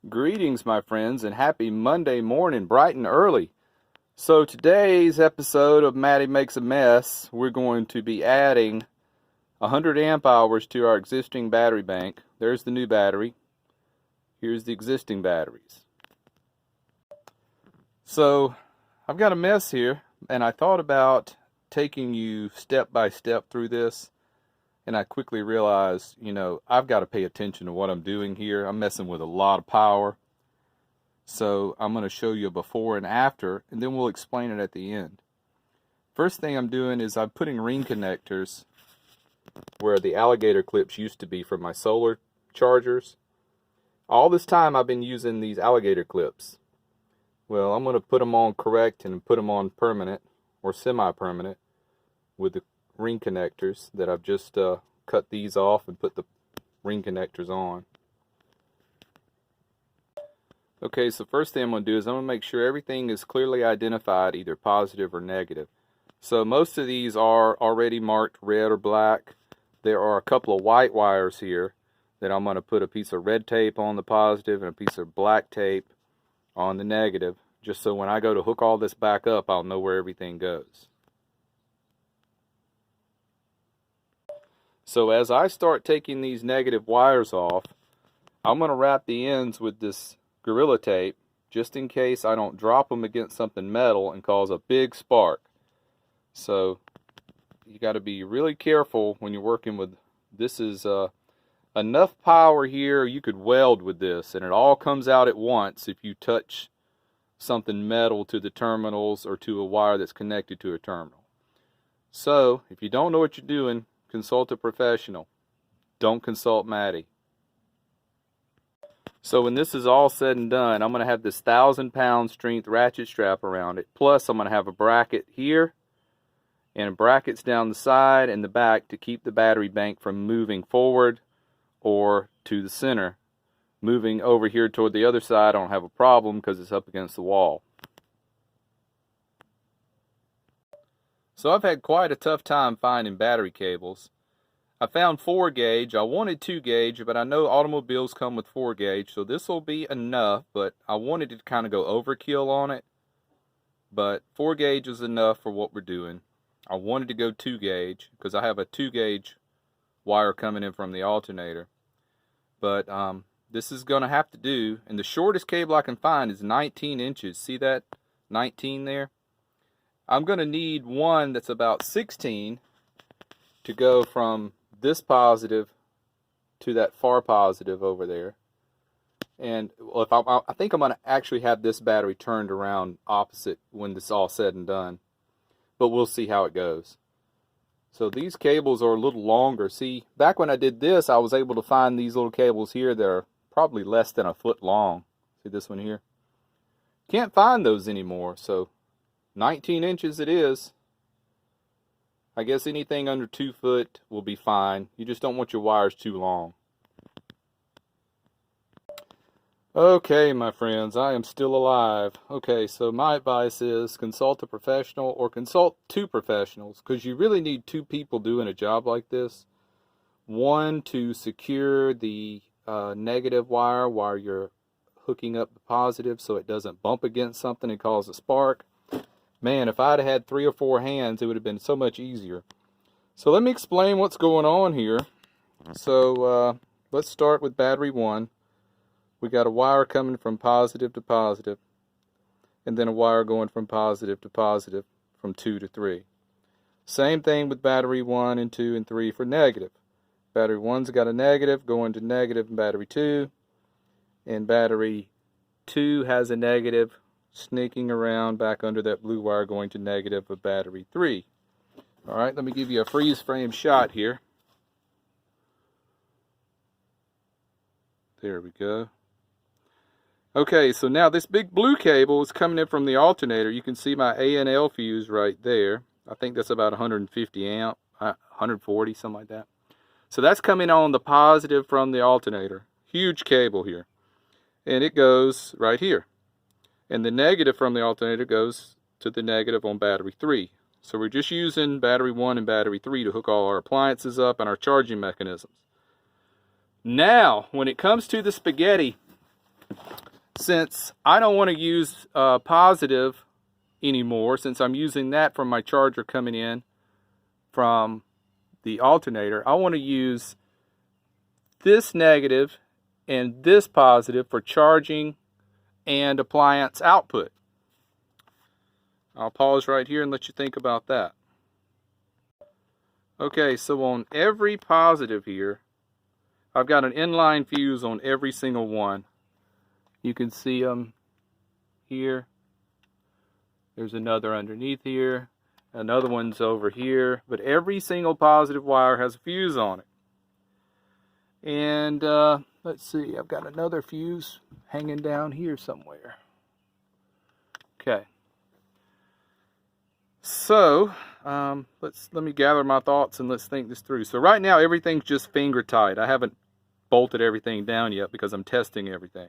Greetings, my friends, and happy Monday morning, bright and early. So today's episode of Matty Makes a Mess, we're going to be adding 100 amp hours to our existing battery bank. There's the new battery. Here's the existing batteries. So I've got a mess here, and I thought about taking you step by step through this. And I quickly realized, I've got to pay attention to what I'm doing here. I'm messing with a lot of power. So I'm going to show you a before and after, and then we'll explain it at the end. First thing I'm doing is I'm putting ring connectors where the alligator clips used to be for my solar chargers. All this time I've been using these alligator clips. Well, I'm going to put them on correct and put them on permanent or semi-permanent with the ring connectors that I've just cut these off and put the ring connectors on. Okay, so first thing I'm going to do is I'm going to make sure everything is clearly identified, either positive or negative. So most of these are already marked red or black. There are a couple of white wires here that I'm going to put a piece of red tape on the positive and a piece of black tape on the negative, just so when I go to hook all this back up, I'll know where everything goes. So as I start taking these negative wires off, I'm going to wrap the ends with this Gorilla Tape just in case I don't drop them against something metal and cause a big spark. So you got to be really careful when you're working with this. Is enough power here you could weld with this, and it all comes out at once if you touch something metal to the terminals or to a wire that's connected to a terminal. So if you don't know what you're doing, consult a professional. Don't consult Matty. So when this is all said and done, I'm going to have this 1,000-pound strength ratchet strap around it. Plus, I'm going to have a bracket here and brackets down the side and the back to keep the battery bank from moving forward or to the center. Moving over here toward the other side, I don't have a problem because it's up against the wall. So I've had quite a tough time finding battery cables. I found 4 gauge. I wanted 2 gauge, but I know automobiles come with 4 gauge, so this will be enough, but I wanted to kind of go overkill on it. But 4 gauge is enough for what we're doing. I wanted to go 2 gauge because I have a 2 gauge wire coming in from the alternator. But this is going to have to do, and the shortest cable I can find is 19 inches. See that 19 there? I'm going to need one that's about 16 to go from this positive to that far positive over there. And if I think I'm going to actually have this battery turned around opposite when this is all said and done. But we'll see how it goes. So these cables are a little longer. See, back when I did this, I was able to find these little cables here that are probably less than a foot long. See this one here? Can't find those anymore, so 19 inches it is. I guess anything under 2 foot will be fine. You just don't want your wires too long. Okay, my friends, I am still alive. Okay, so my advice is consult a professional or consult 2 professionals, because you really need 2 people doing a job like this. One to secure the negative wire while you're hooking up the positive so it doesn't bump against something and cause a spark. Man, if I'd had 3 or 4 hands, it would have been so much easier. So let me explain what's going on here. So let's start with battery 1. We got a wire coming from positive to positive, and then a wire going from positive to positive from 2 to 3. Same thing with battery 1 and 2 and 3 for negative. Battery 1's got a negative going to negative in battery 2, and battery 2 has a negative sneaking around back under that blue wire going to negative of battery 3. Alright, let me give you a freeze frame shot here. There we go. Okay, so now this big blue cable is coming in from the alternator. You can see my A and L fuse right there. I think that's about 150 amp, 140, something like that. So that's coming on the positive from the alternator. Huge cable here. And it goes right here. And the negative from the alternator goes to the negative on battery 3. So we're just using battery 1 and battery 3 to hook all our appliances up and our charging mechanisms. Now, when it comes to the spaghetti, since I don't want to use positive anymore, since I'm using that from my charger coming in from the alternator, I want to use this negative and this positive for charging and appliance output. I'll pause right here and let you think about that. Okay, so on every positive here, I've got an inline fuse on every single one. You can see them here. There's another underneath here. Another one's over here. But every single positive wire has a fuse on it. And let's see, I've got another fuse hanging down here somewhere. Okay. So, let me gather my thoughts and let's think this through. So right now everything's just finger tight. I haven't bolted everything down yet because I'm testing everything.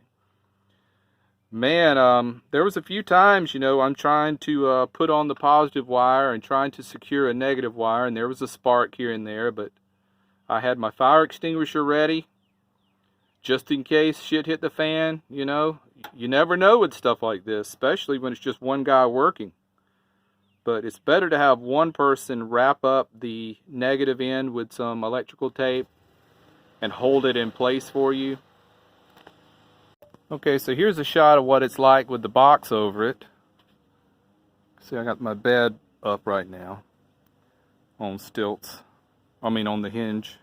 Man, there was a few times, you know, I'm trying to put on the positive wire and trying to secure a negative wire, and there was a spark here and there, but I had my fire extinguisher ready just in case shit hit the fan. You know, you never know with stuff like this, especially when it's just one guy working. But it's better to have one person wrap up the negative end with some electrical tape and hold it in place for you. Okay, so here's a shot of what it's like with the box over it. See, I got my bed up right now on stilts. I mean on the hinge.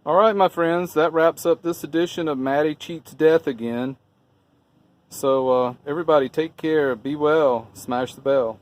Alright my friends, that wraps up this edition of Matty Cheats Death again. So everybody take care, be well, smash the bell.